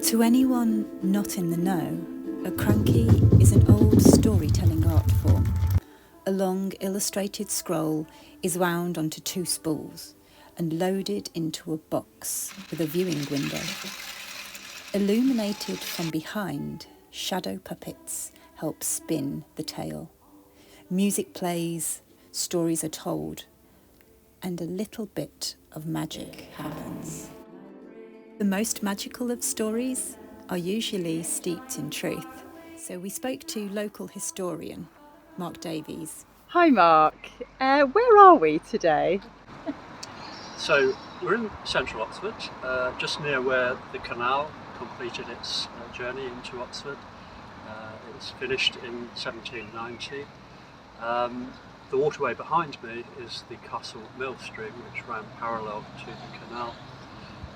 To anyone not in the know, a cranky is an old storytelling art form. A long illustrated scroll is wound onto two spools and loaded into a box with a viewing window. Illuminated from behind, shadow puppets help spin the tale. Music plays, stories are told, and a little bit of magic happens. The most magical of stories are usually steeped in truth. So we spoke to local historian Mark Davies. Hi Mark, where are we today? So we're in central Oxford, just near where the canal completed its journey into Oxford. It was finished in 1790. The waterway behind me is the Castle Mill Stream, which ran parallel to the canal.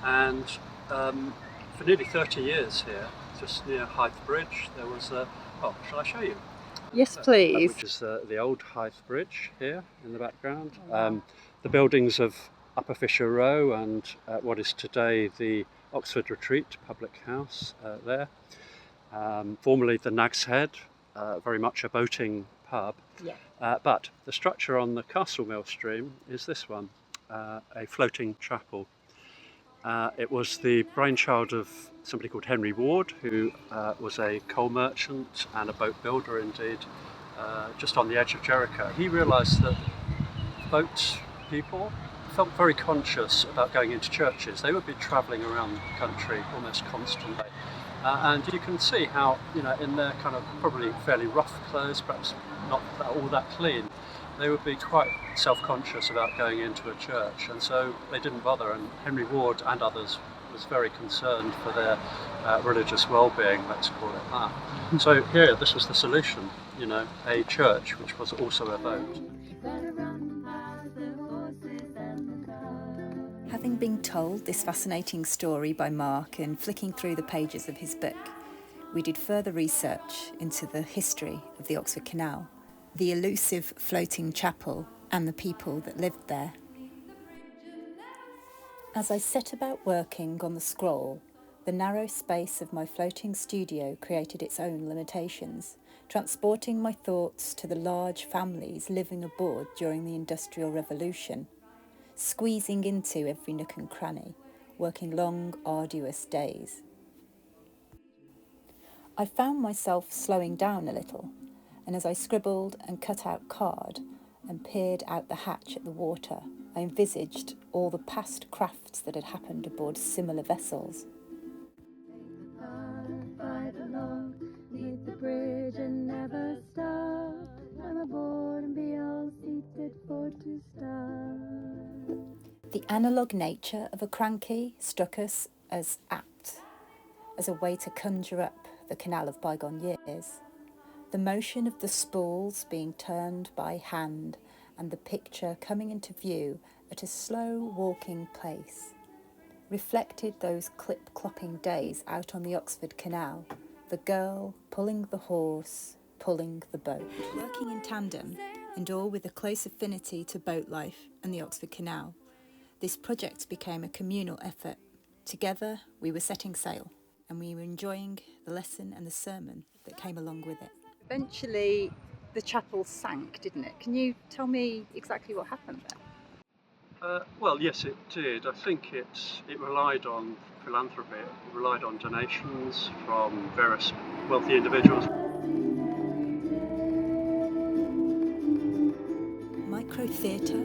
And for nearly 30 years here, just near Hythe Bridge, there was a, shall I show you? Yes, please. Which is the old Hythe Bridge here in the background. The buildings of Upper Fisher Row and what is today the Oxford Retreat Public House there. Formerly the Nag's Head, very much a boating pub. Yeah. But the structure on the Castle Mill Stream is this one, a floating chapel. It was the brainchild of somebody called Henry Ward, who was a coal merchant and a boat builder indeed, just on the edge of Jericho. He realised that boat people felt very conscious about going into churches. They would be travelling around the country almost constantly. And you can see how, in their kind of probably fairly rough clothes, perhaps not all that clean, they would be quite self-conscious about going into a church, and so they didn't bother. And Henry Ward and others was very concerned for their religious well-being, let's call it that. So here, this was the solution, a church which was also a boat. Having been told this fascinating story by Mark and flicking through the pages of his book, we did further research into the history of the Oxford Canal, the elusive floating chapel and the people that lived there. As I set about working on the scroll, the narrow space of my floating studio created its own limitations, transporting my thoughts to the large families living aboard during the Industrial Revolution, squeezing into every nook and cranny, working long, arduous days. I found myself slowing down a little, and as I scribbled and cut out card and peered out the hatch at the water, I envisaged all the past crafts that had happened aboard similar vessels. The analogue nature of a cranky struck us as apt, as a way to conjure up the canal of bygone years. The motion of the spools being turned by hand and the picture coming into view at a slow walking pace reflected those clip-clopping days out on the Oxford Canal, the girl pulling the horse, pulling the boat. Working in tandem, and all with a close affinity to boat life and the Oxford Canal, this project became a communal effort. Together we were setting sail, and we were enjoying the lesson and the sermon that came along with it. Eventually the chapel sank, didn't it? Can you tell me exactly what happened there? Well, yes, it did. I think it relied on philanthropy. It relied on donations from various wealthy individuals. Micro theatre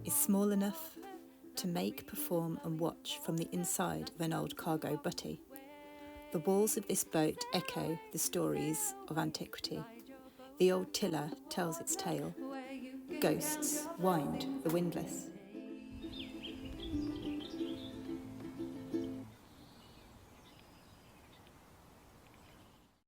is small enough to make, perform and watch from the inside of an old cargo butty. The walls of this boat echo the stories of antiquity. The old tiller tells its tale. Ghosts wind the windlass.